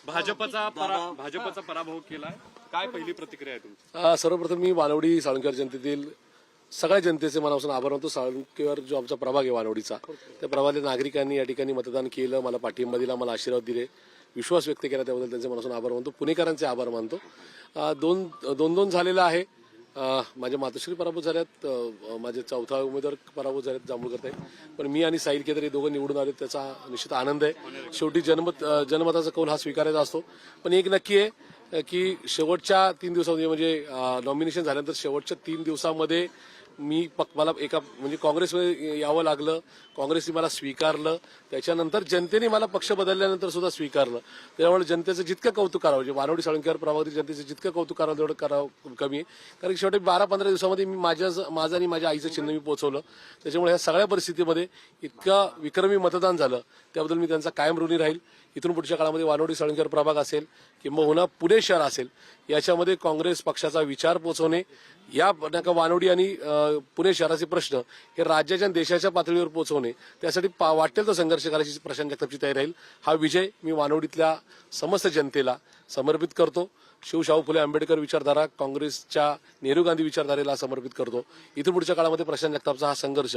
भाजपचा पराभव केलाय, काय पहिली प्रतिक्रिया आहे तुमची? सर्वप्रथम मी वानवडी साळुंकेवार जनतेतील सगळ्या जनतेचे मनापासून आभार मानतो. साळुंकेवार जो आमचा प्रभाग आहे वानवडीचा, त्या प्रभागातील नागरिकांनी या ठिकाणी मतदान केलं, मला पाठिंबा दिला, मला आशीर्वाद दिले, विश्वास व्यक्त केला, त्याबद्दल त्यांचे मनापासून आभार मानतो. पुणेकरांचे आभार मानतो. दोन झालेला आहे. माझ्या मातोश्री पराभूत झाल्यात, माझे चौथा उमेदवार पराभूत झालेत जांभूळकर ताई, पण मी आणि साहिल केदार हे दोघं निवडून आले, त्याचा निश्चित आनंद आहे. शेवटी जनमताचा कौल हा स्वीकारायचा असतो. पण एक नक्की आहे की शेवटच्या 3 दिवसामध्ये म्हणजे नॉमिनेशन झाल्यानंतर शेवटच्या 3 दिवसामध्ये मला एका म्हणजे काँग्रेसमध्ये यावं लागलं, काँग्रेसने मला स्वीकारलं, त्याच्यानंतर जनतेने मला पक्ष बदलल्यानंतर सुद्धा स्वीकारलं. त्यामुळे जनतेचं जितकं कौतुक करावं, म्हणजे वानवडी साळुंकेवार प्रभागातील जनतेचं जितकं कौतुक करावं तेवढं करावं कमी आहे. कारण शेवटी 12-15 दिवसामध्ये मी माझं आणि माझ्या आईचं चिन्ह मी पोहोचवलं. त्याच्यामुळे ह्या सगळ्या परिस्थितीमध्ये इतकं विक्रमी मतदान झालं, त्याबद्दल मी त्यांचा कायम ऋणी राहील. इथून पुढच्या काळामध्ये वानवडी साळुंकेवार प्रभाग असेल किंवा पुणे शहर असेल, याच्यामध्ये काँग्रेस पक्षाचा विचार पोहोचवणे, या वानवडी आणि पुणे शहराचे प्रश्न हे राज्याच्या आणि देशाच्या पातळीवर पोहोचवणे, त्यासाठी वाटेल तो संघर्ष करायची प्रशांत जगतापची तयारी राहील. हा विजय मी वानवडीतल्या समस्त जनतेला समर्पित करतो. शाहू फुले आंबेडकर विचारधारा, काँग्रेसच्या नेहरू गांधी विचारधारेला समर्पित करतो. इथून पुढच्या काळामध्ये प्रशांत जगतापचा हा संघर्ष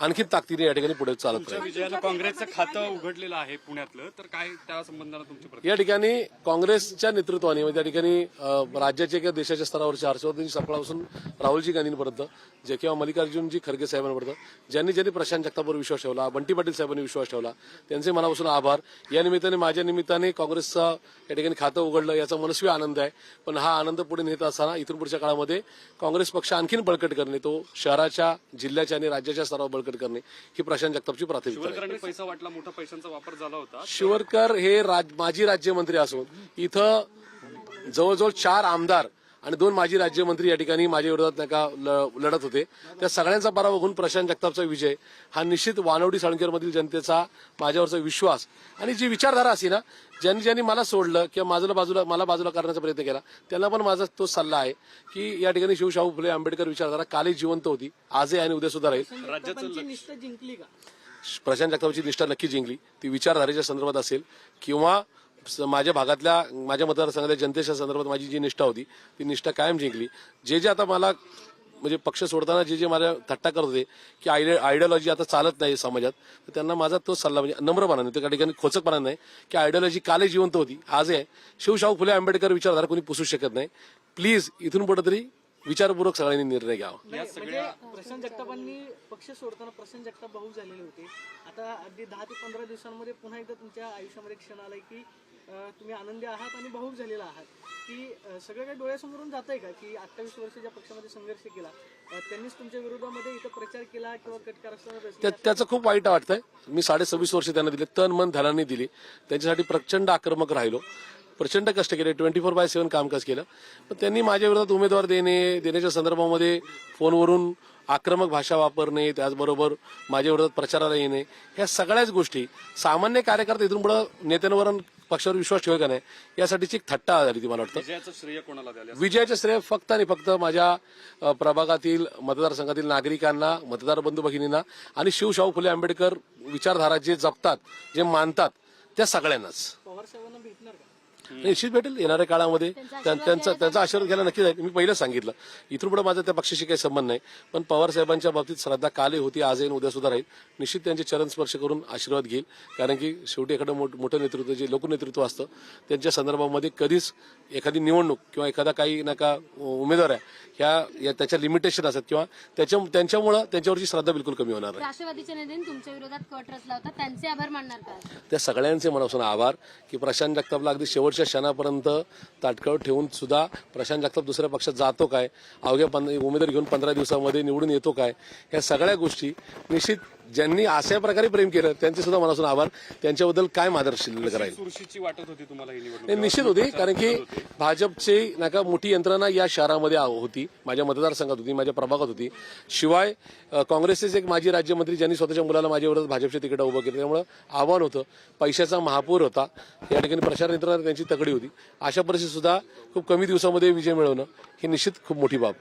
आणखी ताकदीने या ठिकाणी पुढे चालत राहील. विजयानं काँग्रेसचं खातं उघडलेलं आहे पुण्यातलं, तर काय त्या संबंधाने तुमची प्रतिक्रिया? या ठिकाणी काँग्रेसच्या नेतृत्वाने म्हणजे त्या ठिकाणी राज्याच्या किंवा देशाच्या स्तरावरचे हर्षवर्धनजी सपकाळापासून राहुलजी गांधींपर्यंत जे किंवा मल्लिकार्जुनजी खरगे साहेबांपर्यंत ज्यांनी प्रशांत जगतापवर विश्वास ठेवला, बंटी पाटील साहेबांनी विश्वास ठेवला, त्यांचे मनापासून आभार. या निमित्ताने माझ्या निमित्ताने काँग्रेसचं या ठिकाणी खातं उघडलं, याचा मनस्वी आनंद आहे. पण हा आनंद पुढे नेत असताना इथून पुढच्या काळामध्ये काँग्रेस पक्ष आणखीन बळकट करणे, तो शहराच्या, जिल्ह्याच्या आणि राज्याच्या स्तरावर बळकट करणे ही प्रशांत जगतापची प्राथमिकता आहे. पैसा वाटला, मोठा पैशांचा वापर झाला होता. शिवरकर हे माजी राज्यमंत्री असून इथं जवळजवळ 4 आमदार आणि 2 माजी राज्यमंत्री या ठिकाणी माझ्या विरोधात लढत होते. त्या सगळ्यांचा पराभव होऊन प्रशांत जगतापचा विजय हा निश्चित वानवडी साळुंकेवारमधील जनतेचा माझ्यावरचा विश्वास आणि जी विचारधारा असते ना, ज्यांनी मला सोडलं किंवा मला बाजूला करण्याचा प्रयत्न केला, त्यांना पण माझा तो सल्ला आहे की या ठिकाणी शाहू फुले आंबेडकर विचारधारा कालही जिवंत होती, आजही आणि उद्या सुद्धा राहील. राज्याची निष्ठा जिंकली का? प्रशांत जगतापची निष्ठा नक्की जिंकली. ती विचारधारेच्या संदर्भात असेल किंवा माझ्या भागातल्या, माझ्या मतदारसंघातल्या जनतेच्या संदर्भात माझी जी निष्ठा होती ती निष्ठा कायम जिंकली. जे आता मला म्हणजे पक्ष सोडताना जे मला थट्टा करत होते की आयडिओलॉजी आता चालत नाही समाजात, तर त्यांना माझा तो सल्ला म्हणजे नम्रपणाने, त्या ठिकाणी खोचकपणा नाही की आयडिओलॉजी कालही जिवंत होती, आज आहे. शाहू फुले आंबेडकर विचारधारा कोणी पुसू शकत नाही. प्लीज इथून पुढे तरी विचारपूर्वक सगळ्यांनी निर्णय घ्यावा. म्हणजे प्रशांत जगतापांनी पक्ष सोडताना प्रशांत जगताप भाऊ झालेले होते. आता अगदी 10 ते 15 दिवसांमध्ये पुन्हा एकदा तुमच्या आयुष्यामध्ये क्षण आलाय की तुम्ही आनंदी आहात आणि भाऊक झालेला आहात, की सगळं काही डोळ्यासमोरून जात आहे का की 28 वर्ष ज्या पक्षामध्ये संघर्ष केला त्यांनीच तुमच्या विरोधामध्ये इथं प्रचार केला किंवा कटकार? त्याचं खूप वाईट वाटतंय. मी 26.5 वर्ष त्यांना दिले, तन मन धनाने दिली, त्यांच्यासाठी प्रचंड आक्रमक राहिलो, प्रचंड कष्ट केले, 24/7 कामकाज केलं. पण त्यांनी माझ्या विरोधात उमेदवार देण्याच्या संदर्भामध्ये फोनवरून आक्रमक भाषा वापरणे, त्याचबरोबर माझ्या विरोधात प्रचाराला येणे, ह्या सगळ्याच गोष्टी सामान्य कार्यकर्ते इथून पुढे नेत्यांवर पक्षावर विश्वास ठेवू का नाही यासाठीची एक थट्टा झाली ती. मला वाटतं विजयाचं श्रेय कोणाला द्याल? विजयाचं श्रेय फक्त आणि फक्त माझ्या प्रभागातील मतदारसंघातील नागरिकांना, मतदार बंधू भगिनींना आणि शाहू फुले आंबेडकर विचारधारा जे जपतात, जे मानतात त्या सगळ्यांनाच. पवार साहेबांना भेटणार का? निश्चित भेटेल येणाऱ्या काळामध्ये. त्यांचा आशीर्वाद घ्यायला नक्की जाईल. मी पहिलं सांगितलं इथून पुढे माझा त्या पक्षाशी काही संबंध नाही, पण पवार साहेबांच्या बाबतीत श्रद्धा कालही होती, आज येईन, उद्या सुद्धा राहील. निश्चित त्यांचे चरण स्पर्श करून आशीर्वाद घेईल. कारण की शेवटी एखादं मोठं नेतृत्व जे लोकनेतृत्व असतं त्यांच्या संदर्भामध्ये कधीच एखादी निवडणूक किंवा एखादा काही नका उमेदवार आहे ह्या त्याच्या लिमिटेशन असतात किंवा त्यांच्यामुळे त्यांच्यावरची श्रद्धा बिलकुल कमी होणार नाही. राष्ट्रवादीच्या नेत्यांनी तुमच्या विरोधात कट रचला होता, त्यांचे आभार मानणार का? त्या सगळ्यांचे मनापासून आभार की प्रशांत जगतापला अगदी शेवटच्या क्षणापर्यंत ताटकळत ठेवून सुद्धा प्रशांत जगताप दुसऱ्या पक्षात जातो काय, अवघ्या उमेदवार घेऊन 15 दिवसामध्ये निवडून येतो काय, ह्या सगळ्या गोष्टी निश्चित ज्यांनी अशा प्रकारे प्रेम केलं त्यांचे सुद्धा मनापासून आभार. त्यांच्याबद्दल काय आदर शिल्लक राहील. चुरशीची वाटत होती तुम्हाला ही निवडणूक? निश्चित होती, कारण की भाजपची नका मोठी यंत्रणा या शहरामध्ये होती, माझ्या मतदारसंघात होती, माझ्या प्रभागात होती. शिवाय काँग्रेसचेच एक माजी राज्यमंत्री ज्यांनी स्वतःच्या मुलाला माझ्या विरोधात भाजपच्या तिकीट उभं केलं, त्यामुळे आव्हान होतं, पैशाचा महापूर होता, या ठिकाणी प्रचार यंत्रणा त्यांची तगडी होती. अशा परिस्थितीत सुद्धा खूप कमी दिवसामध्ये विजय मिळवणं ही निश्चित खूप मोठी बाब.